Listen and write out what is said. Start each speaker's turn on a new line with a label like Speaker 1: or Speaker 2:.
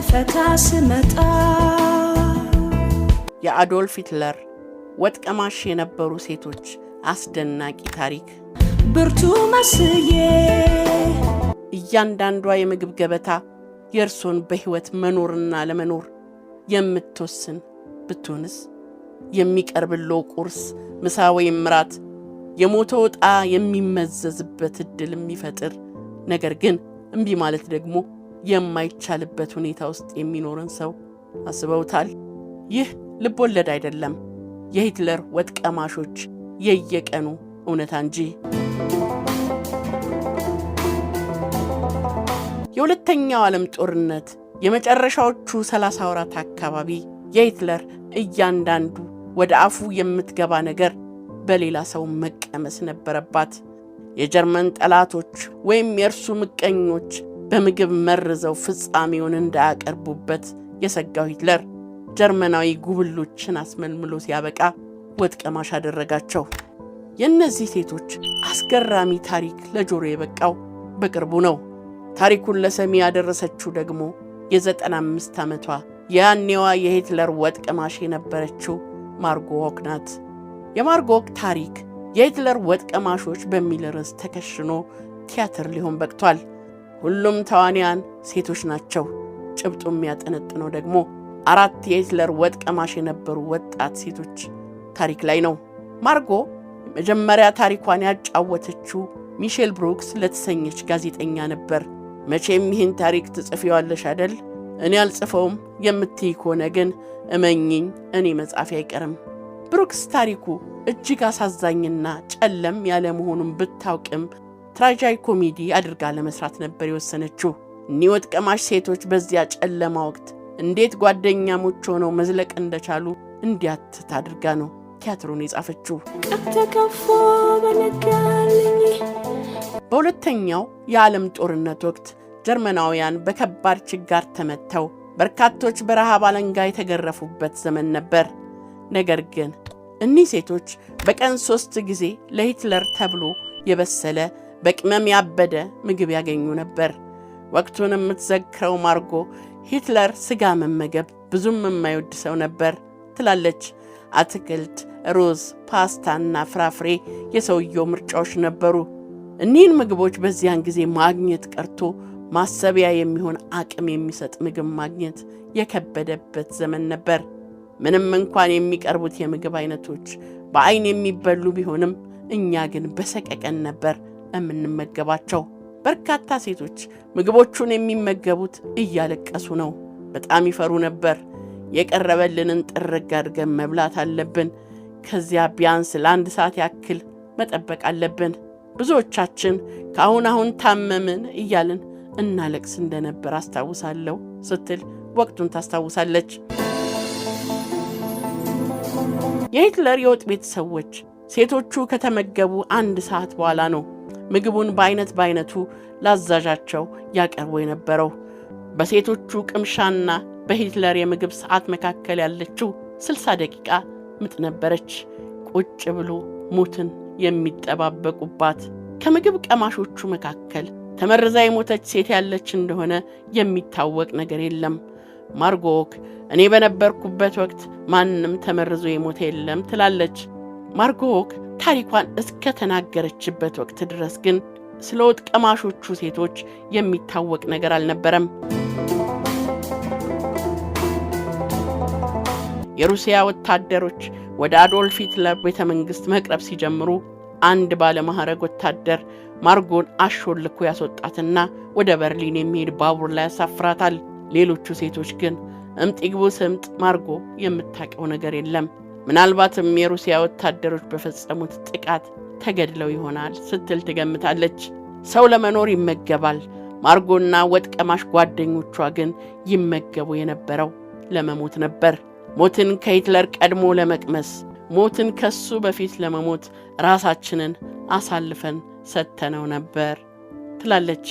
Speaker 1: ልፈታ ስመጣ
Speaker 2: የአዶልፍ ሂትለር ወጥ ቀማሽ የነበሩ ሴቶች አስደናቂ ታሪክ
Speaker 1: ብርቱ መስዬ
Speaker 2: እያንዳንዷ የምግብ ገበታ የእርሶን በህይወት መኖርና ለመኖር የምትወስን ብትሆንስ የሚቀርብሎ ቁርስ ምሳ ወይም ምራት የሞተው ዕጣ የሚመዘዝበት እድል የሚፈጥር ነገር ግን እምቢ ማለት ደግሞ የማይቻልበት ሁኔታ ውስጥ የሚኖርን ሰው አስበውታል? ይህ ልብ ወለድ አይደለም፣ የሂትለር ወጥ ቀማሾች የየቀኑ እውነታ እንጂ። የሁለተኛው ዓለም ጦርነት የመጨረሻዎቹ 30 ወራት አካባቢ የሂትለር እያንዳንዱ ወደ አፉ የምትገባ ነገር በሌላ ሰው መቀመስ ነበረባት። የጀርመን ጠላቶች ወይም የእርሱ ምቀኞች በምግብ መርዘው ፍጻሜውን እንዳያቀርቡበት የሰጋው ሂትለር ጀርመናዊ ጉብሎችን አስመልምሎ ሲያበቃ ወጥ ቀማሽ አደረጋቸው። የእነዚህ ሴቶች አስገራሚ ታሪክ ለጆሮ የበቃው በቅርቡ ነው። ታሪኩን ለሰሚ ያደረሰችው ደግሞ የ95 ዓመቷ ያኔዋ የሂትለር ወጥ ቀማሽ የነበረችው ማርጎ ዎክ ናት። የማርጎ ዎክ ታሪክ የሂትለር ወጥ ቀማሾች በሚል ርዕስ ተከሽኖ ቲያትር ሊሆን በቅቷል። ሁሉም ተዋንያን ሴቶች ናቸው። ጭብጡ የሚያጠነጥነው ደግሞ 4 የሂትለር ወጥ ቀማሽ የነበሩ ወጣት ሴቶች ታሪክ ላይ ነው። ማርጎ መጀመሪያ ታሪኳን ያጫወተችው ሚሼል ብሩክስ ለተሰኘች ጋዜጠኛ ነበር። መቼም ይህን ታሪክ ትጽፊዋለሽ አይደል? እኔ አልጽፈውም የምትይ ከሆነ ግን እመኚኝ እኔ መጻፊ አይቀርም። ብሩክስ ታሪኩ እጅግ አሳዛኝና ጨለም ያለ መሆኑን ብታውቅም ትራጃይ ኮሜዲ አድርጋ ለመስራት ነበር የወሰነችው። እኒህ ወጥ ቀማሽ ሴቶች በዚያ ጨለማ ወቅት እንዴት ጓደኛሞች ሆነው መዝለቅ እንደቻሉ እንዲያትት አድርጋ ነው ቲያትሩን የጻፈችው።
Speaker 1: ተከፎ በነጋልኝ
Speaker 2: በሁለተኛው የዓለም ጦርነት ወቅት ጀርመናውያን በከባድ ችጋር ተመተው በርካቶች በረሃብ አለንጋ የተገረፉበት ዘመን ነበር። ነገር ግን እኒህ ሴቶች በቀን 3 ጊዜ ለሂትለር ተብሎ የበሰለ በቅመም ያበደ ምግብ ያገኙ ነበር። ወቅቱን የምትዘክረው ማርጎ ሂትለር ስጋ መመገብ ብዙም የማይወድ ሰው ነበር ትላለች። አትክልት፣ ሩዝ፣ ፓስታና ፍራፍሬ የሰውየው ምርጫዎች ነበሩ። እኒህን ምግቦች በዚያን ጊዜ ማግኘት ቀርቶ ማሰቢያ የሚሆን አቅም የሚሰጥ ምግብ ማግኘት የከበደበት ዘመን ነበር። ምንም እንኳን የሚቀርቡት የምግብ አይነቶች በአይን የሚበሉ ቢሆንም እኛ ግን በሰቀቀን ነበር የምንመገባቸው። በርካታ ሴቶች ምግቦቹን የሚመገቡት እያለቀሱ ነው። በጣም ይፈሩ ነበር። የቀረበልንን ጥርግ አድርገን መብላት አለብን። ከዚያ ቢያንስ ለ1 ሰዓት ያክል መጠበቅ አለብን። ብዙዎቻችን ከአሁን ታመምን እያልን እናለቅስ እንደነበር አስታውሳለሁ ስትል ወቅቱን ታስታውሳለች። የሂትለር የወጥ ቤት ሰዎች ሴቶቹ ከተመገቡ 1 ሰዓት በኋላ ነው ምግቡን በአይነቱ ላዛዣቸው ያቀርቡ የነበረው። በሴቶቹ ቅምሻና በሂትለር የምግብ ሰዓት መካከል ያለችው 60 ደቂቃ ምጥ ነበረች። ቁጭ ብሎ ሞትን የሚጠባበቁባት። ከምግብ ቀማሾቹ መካከል ተመርዛ የሞተች ሴት ያለች እንደሆነ የሚታወቅ ነገር የለም። ማርጎ ዎክ እኔ በነበርኩበት ወቅት ማንም ተመርዞ የሞተ የለም ትላለች። ማርጎ ዎክ ታሪኳን እስከ ተናገረችበት ወቅት ድረስ ግን ስለ ወጥ ቀማሾቹ ሴቶች የሚታወቅ ነገር አልነበረም። የሩሲያ ወታደሮች ወደ አዶልፍ ሂትለር ቤተመንግስት መቅረብ ሲጀምሩ አንድ ባለማዕረግ ወታደር ማርጎን አሾልኮ ያስወጣትና ወደ በርሊን የሚሄድ ባቡር ላይ ያሳፍራታል። ሌሎቹ ሴቶች ግን እምጥግቡ ስምጥ ማርጎ የምታውቀው ነገር የለም። ምናልባትም የሩሲያ ወታደሮች በፈጸሙት ጥቃት ተገድለው ይሆናል ስትል ትገምታለች። ሰው ለመኖር ይመገባል። ማርጎና ወጥ ቀማሽ ጓደኞቿ ግን ይመገቡ የነበረው ለመሞት ነበር። ሞትን ከሂትለር ቀድሞ ለመቅመስ፣ ሞትን ከሱ በፊት ለመሞት ራሳችንን አሳልፈን ሰጥተነው ነበር ትላለች።